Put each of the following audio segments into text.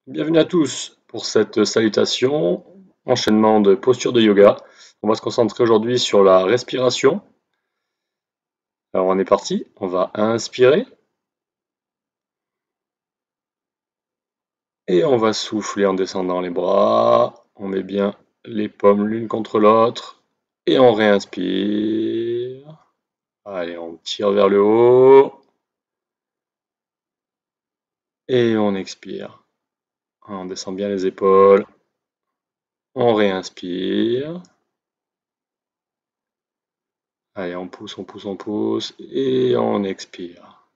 Bienvenue à tous pour cette salutation, enchaînement de postures de yoga. On va se concentrer aujourd'hui sur la respiration. Alors on est parti, on va inspirer et on va souffler en descendant les bras. On met bien les paumes l'une contre l'autre et on réinspire. Allez, on tire vers le haut et on expire. On descend bien les épaules. On réinspire. Allez, on pousse, on pousse, on pousse et on expire.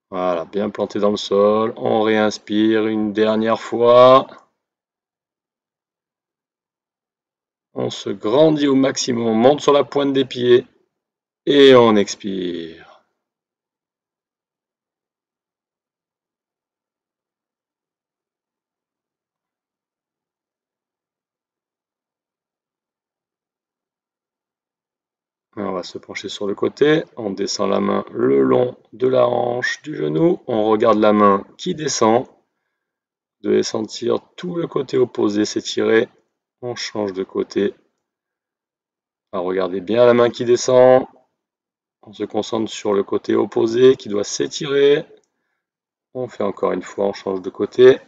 Voilà, bien planté dans le sol. On réinspire une dernière fois. On se grandit au maximum, on monte sur la pointe des pieds et on expire. On va se pencher sur le côté, on descend la main le long de la hanche du genou, on regarde la main qui descend. Vous devez sentir tout le côté opposé s'étirer. On change de côté. Regardez bien la main qui descend. On se concentre sur le côté opposé qui doit s'étirer. On fait encore une fois, on change de côté.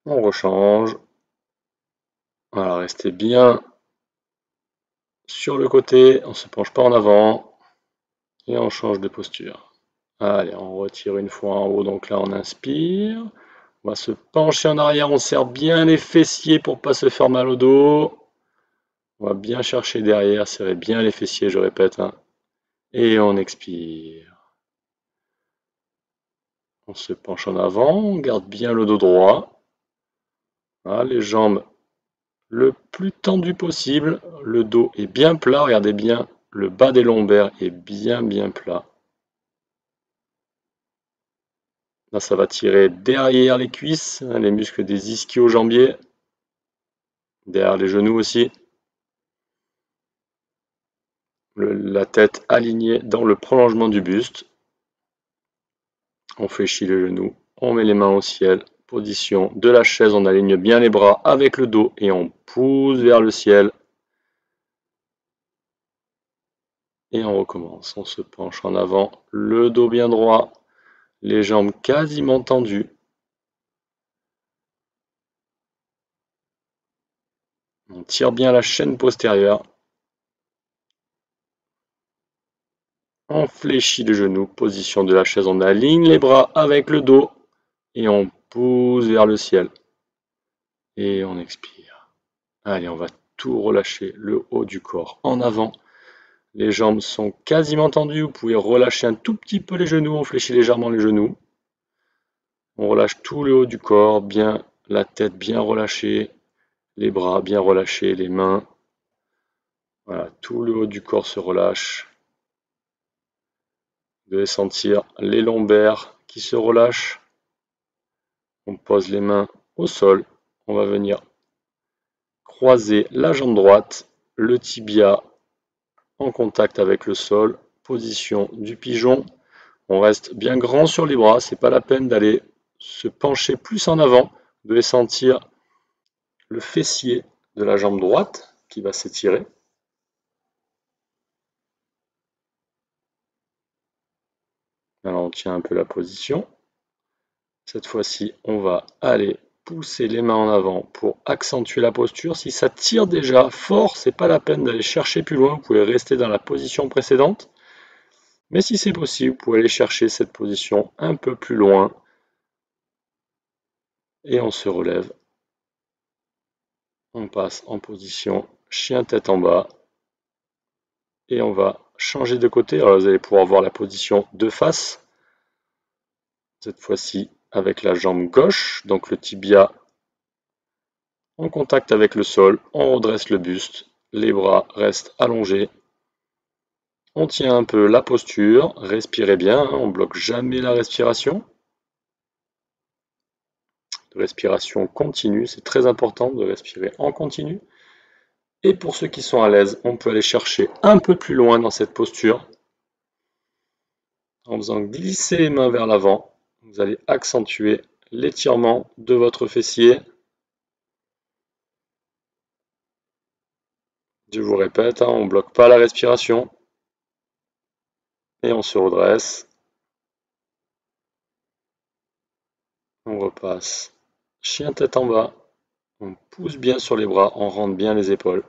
On rechange. Voilà, restez bien sur le côté, on ne se penche pas en avant et on change de posture. Allez, on retire une fois en haut, donc là on inspire. On va se pencher en arrière, on serre bien les fessiers pour ne pas se faire mal au dos. On va bien chercher derrière, serrer bien les fessiers, je répète. Et on expire. On se penche en avant, on garde bien le dos droit. Voilà, les jambes le plus tendues possible. Le dos est bien plat, regardez bien, le bas des lombaires est bien plat. Là, ça va tirer derrière les cuisses, les muscles des ischio-jambiers, derrière les genoux aussi. La tête alignée dans le prolongement du buste. On fléchit les genoux, on met les mains au ciel. Position de la chaise, on aligne bien les bras avec le dos et on pousse vers le ciel. Et on recommence, on se penche en avant, le dos bien droit, les jambes quasiment tendues. On tire bien la chaîne postérieure. On fléchit les genoux, position de la chaise, on aligne les bras avec le dos et on pousse vers le ciel. Et on expire. Allez, on va tout relâcher, le haut du corps en avant. Les jambes sont quasiment tendues, vous pouvez relâcher un tout petit peu les genoux, on fléchit légèrement les genoux. On relâche tout le haut du corps, bien la tête bien relâchée, les bras bien relâchés, les mains. Voilà, tout le haut du corps se relâche. Vous devez sentir les lombaires qui se relâchent. On pose les mains au sol. On va venir croiser la jambe droite, le tibia en contact avec le sol. Position du pigeon. On reste bien grand sur les bras. C'est pas la peine d'aller se pencher plus en avant. Vous devez sentir le fessier de la jambe droite qui va s'étirer. Alors on tient un peu la position. Cette fois-ci, on va aller pousser les mains en avant pour accentuer la posture. Si ça tire déjà fort, c'est pas la peine d'aller chercher plus loin. Vous pouvez rester dans la position précédente. Mais si c'est possible, vous pouvez aller chercher cette position un peu plus loin. Et on se relève. On passe en position chien tête en bas. Et on va changer de côté. Alors vous allez pouvoir voir la position de face. Cette fois-ci avec la jambe gauche, donc le tibia en contact avec le sol, on redresse le buste, les bras restent allongés. On tient un peu la posture, respirez bien, on ne bloque jamais la respiration. Respiration continue, c'est très important de respirer en continu. Et pour ceux qui sont à l'aise, on peut aller chercher un peu plus loin dans cette posture. En faisant glisser les mains vers l'avant, vous allez accentuer l'étirement de votre fessier. Je vous répète, on ne bloque pas la respiration. Et on se redresse. On repasse. Chien tête en bas. On pousse bien sur les bras, on rentre bien les épaules.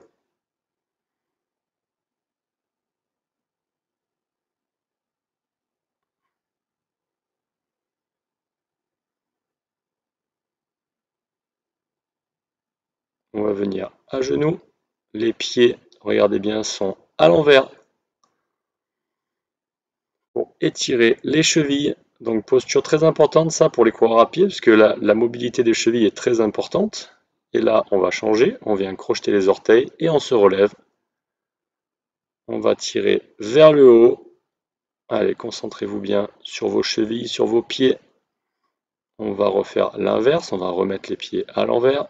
On va venir à genoux. Les pieds, regardez bien, sont à l'envers pour étirer les chevilles. Donc posture très importante ça pour les coureurs à pied, puisque la mobilité des chevilles est très importante. Et là, on va changer, on vient crocheter les orteils et on se relève. On va tirer vers le haut. Allez, concentrez-vous bien sur vos chevilles, sur vos pieds. On va refaire l'inverse, on va remettre les pieds à l'envers.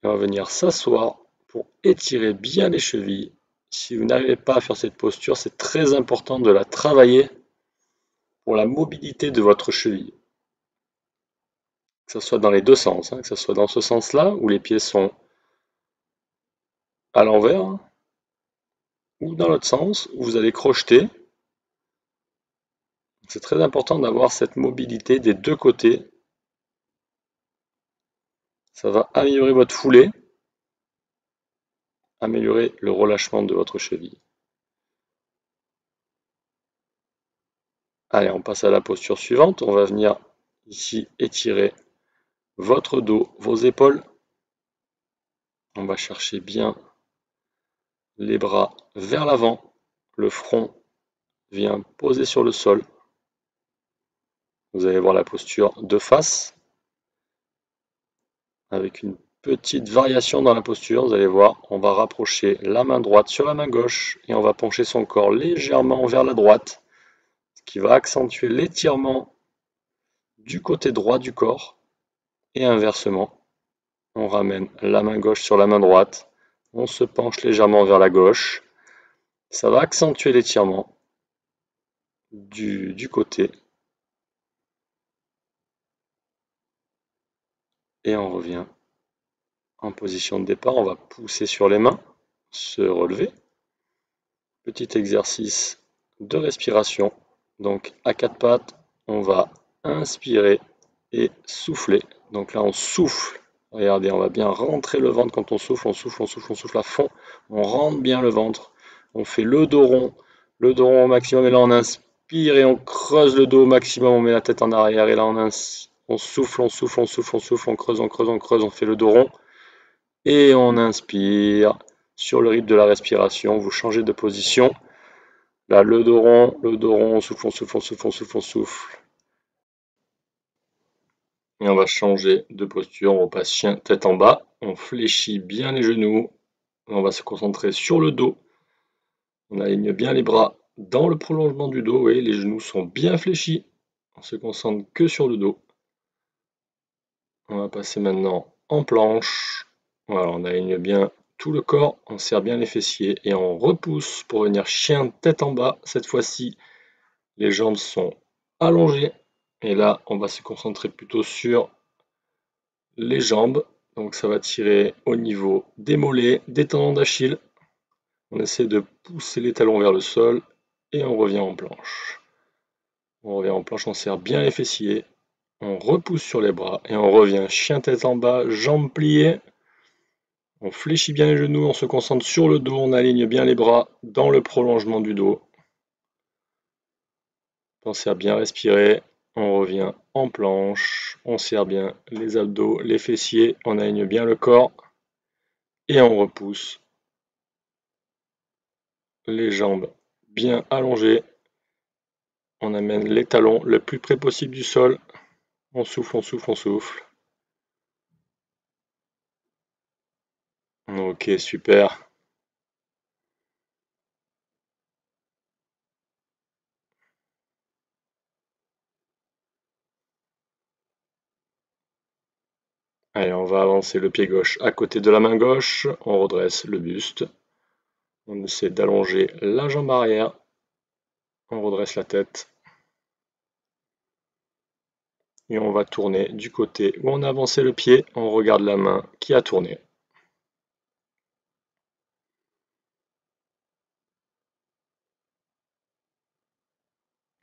On va venir s'asseoir pour étirer bien les chevilles. Si vous n'arrivez pas à faire cette posture, c'est très important de la travailler pour la mobilité de votre cheville. Que ce soit dans les deux sens, que ce soit dans ce sens-là, où les pieds sont à l'envers, ou dans l'autre sens, où vous allez crocheter. C'est très important d'avoir cette mobilité des deux côtés. Ça va améliorer votre foulée, améliorer le relâchement de votre cheville. Allez, on passe à la posture suivante. On va venir ici étirer votre dos, vos épaules. On va chercher bien les bras vers l'avant. Le front vient poser sur le sol. Vous allez voir la posture de face avec une petite variation dans la posture. Vous allez voir, on va rapprocher la main droite sur la main gauche et on va pencher son corps légèrement vers la droite, ce qui va accentuer l'étirement du côté droit du corps et inversement. On ramène la main gauche sur la main droite, on se penche légèrement vers la gauche. Ça va accentuer l'étirement du côté. Et on revient en position de départ. On va pousser sur les mains, se relever. Petit exercice de respiration. Donc à quatre pattes, on va inspirer et souffler. Donc là, on souffle. Regardez, on va bien rentrer le ventre quand on souffle. On souffle, on souffle, on souffle à fond. On rentre bien le ventre. On fait le dos rond au maximum. Et là, on inspire et on creuse le dos au maximum. On met la tête en arrière. Et là, on souffle, on souffle, on souffle, on souffle. On creuse, on creuse, on creuse. On fait le dos rond. Et on inspire. Sur le rythme de la respiration, vous changez de position. Là, le dos rond, on souffle, on souffle, on souffle, on souffle, on souffle. Et on va changer de posture, on repasse chien tête en bas, on fléchit bien les genoux, on va se concentrer sur le dos, on aligne bien les bras dans le prolongement du dos, et les genoux sont bien fléchis, on se concentre que sur le dos. On va passer maintenant en planche, voilà, on aligne bien tout le corps, on serre bien les fessiers et on repousse pour venir chien tête en bas. Cette fois-ci, les jambes sont allongées et là, on va se concentrer plutôt sur les jambes. Donc ça va tirer au niveau des mollets, des tendons d'Achille. On essaie de pousser les talons vers le sol et on revient en planche. On revient en planche, on serre bien les fessiers. On repousse sur les bras et on revient chien tête en bas, jambes pliées. On fléchit bien les genoux, on se concentre sur le dos, on aligne bien les bras dans le prolongement du dos. Pensez à bien respirer. On revient en planche, on serre bien les abdos, les fessiers, on aligne bien le corps et on repousse. Les jambes bien allongées. On amène les talons le plus près possible du sol. On souffle, on souffle, on souffle. Ok, super. Allez, on va avancer le pied gauche à côté de la main gauche. On redresse le buste. On essaie d'allonger la jambe arrière. On redresse la tête. Et on va tourner du côté où on a avancé le pied. On regarde la main qui a tourné.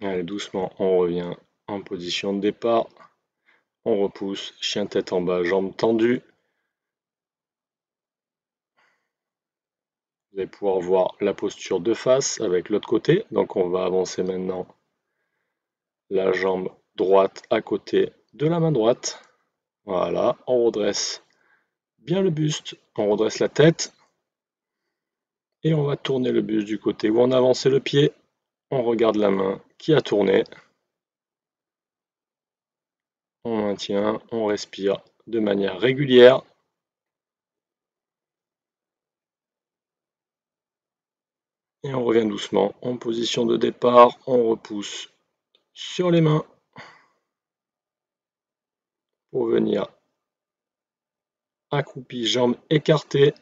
Allez, doucement, on revient en position de départ. On repousse, chien tête en bas, jambes tendues. Vous allez pouvoir voir la posture de face avec l'autre côté. Donc on va avancer maintenant la jambe droite à côté de la main droite. Voilà, on redresse bien le buste, on redresse la tête. Et on va tourner le buste du côté où on a avancé le pied. On regarde la main qui a tourné. On maintient, on respire de manière régulière. Et on revient doucement en position de départ. On repousse sur les mains pour venir accroupi, jambes écartées.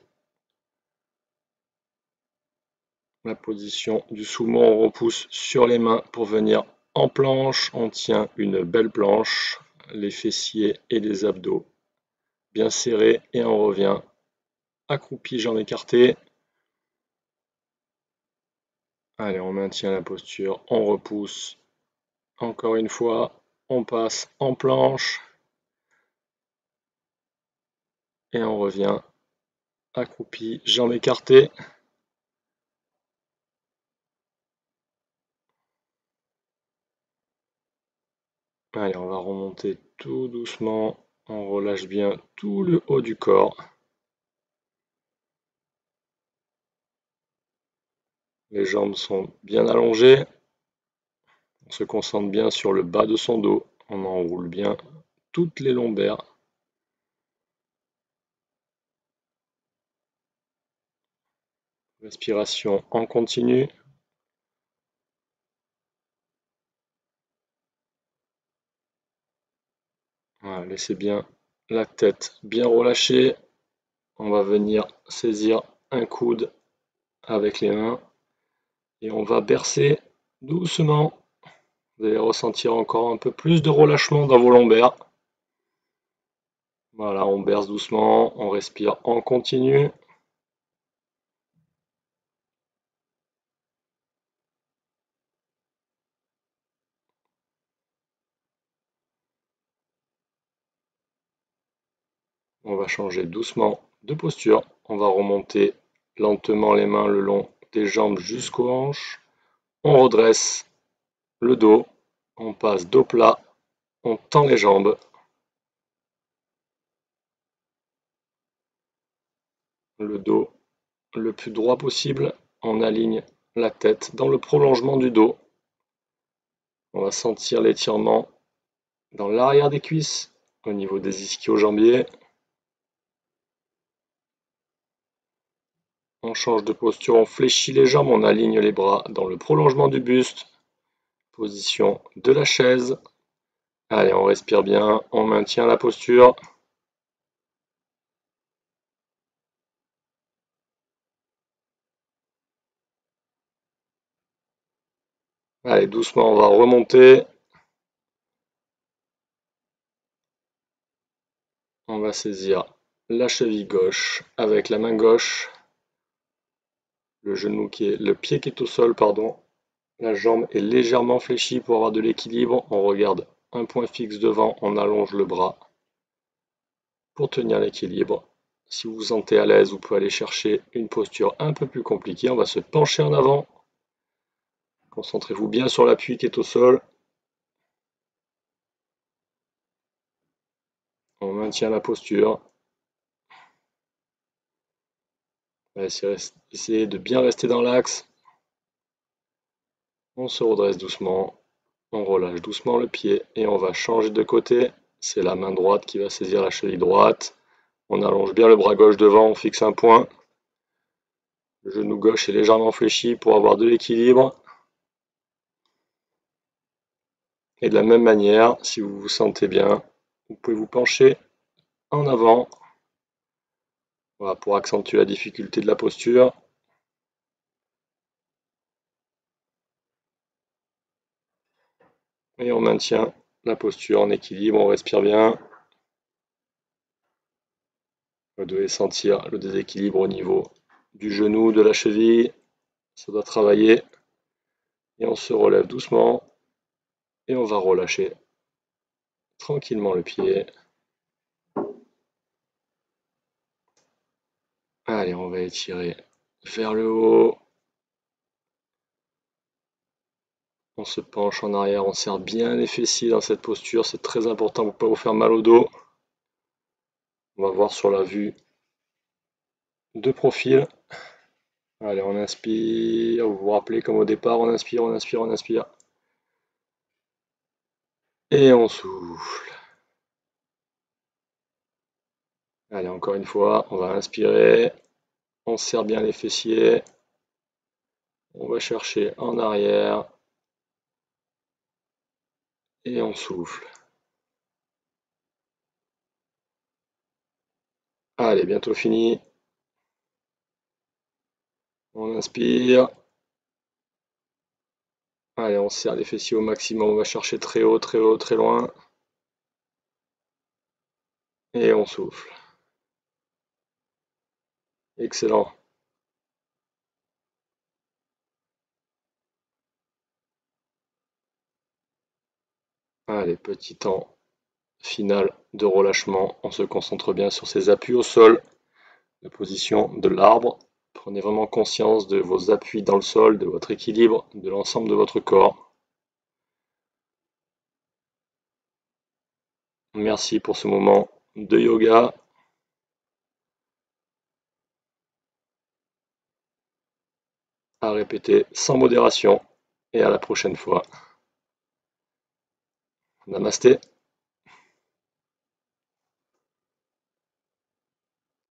La position du sumo, on repousse sur les mains pour venir en planche. On tient une belle planche, les fessiers et les abdos bien serrés. Et on revient accroupi, jambes écartées. Allez, on maintient la posture, on repousse. Encore une fois, on passe en planche. Et on revient accroupi, jambes écartées. Allez, on va remonter tout doucement. On relâche bien tout le haut du corps. Les jambes sont bien allongées. On se concentre bien sur le bas de son dos. On enroule bien toutes les lombaires. Respiration en continu. Voilà, laissez bien la tête bien relâchée. On va venir saisir un coude avec les mains. Et on va bercer doucement. Vous allez ressentir encore un peu plus de relâchement dans vos lombaires. Voilà, on berce doucement, on respire en continu. On va changer doucement de posture. On va remonter lentement les mains le long des jambes jusqu'aux hanches. On redresse le dos. On passe dos plat. On tend les jambes. Le dos le plus droit possible. On aligne la tête dans le prolongement du dos. On va sentir l'étirement dans l'arrière des cuisses, au niveau des ischio-jambiers. On change de posture, on fléchit les jambes, on aligne les bras dans le prolongement du buste. Position de la chaise. Allez, on respire bien, on maintient la posture. Allez, doucement, on va remonter. On va saisir la cheville gauche avec la main gauche. Le pied qui est au sol, pardon. La jambe est légèrement fléchie pour avoir de l'équilibre. On regarde un point fixe devant, on allonge le bras pour tenir l'équilibre. Si vous vous sentez à l'aise, vous pouvez aller chercher une posture un peu plus compliquée. On va se pencher en avant. Concentrez-vous bien sur l'appui qui est au sol. On maintient la posture. On va essayer de bien rester dans l'axe. On se redresse doucement. On relâche doucement le pied et on va changer de côté. C'est la main droite qui va saisir la cheville droite. On allonge bien le bras gauche devant, on fixe un point. Le genou gauche est légèrement fléchi pour avoir de l'équilibre. Et de la même manière, si vous vous sentez bien, vous pouvez vous pencher en avant. Voilà, pour accentuer la difficulté de la posture. Et on maintient la posture en équilibre, on respire bien. Vous devez sentir le déséquilibre au niveau du genou, de la cheville. Ça doit travailler. Et on se relève doucement. Et on va relâcher tranquillement le pied. Allez, on va étirer vers le haut. On se penche en arrière, on serre bien les fessiers dans cette posture. C'est très important pour ne pas vous faire mal au dos. On va voir sur la vue de profil. Allez, on inspire. Vous vous rappelez comme au départ, on inspire, on inspire, on inspire. Et on souffle. Allez, encore une fois, on va inspirer. On serre bien les fessiers. On va chercher en arrière. Et on souffle. Allez, bientôt fini. On inspire. Allez, on serre les fessiers au maximum. On va chercher très haut, très haut, très loin. Et on souffle. Excellent. Allez, petit temps final de relâchement. On se concentre bien sur ses appuis au sol. La position de l'arbre. Prenez vraiment conscience de vos appuis dans le sol, de votre équilibre, de l'ensemble de votre corps. Merci pour ce moment de yoga. À répéter sans modération. Et à la prochaine fois. Namasté.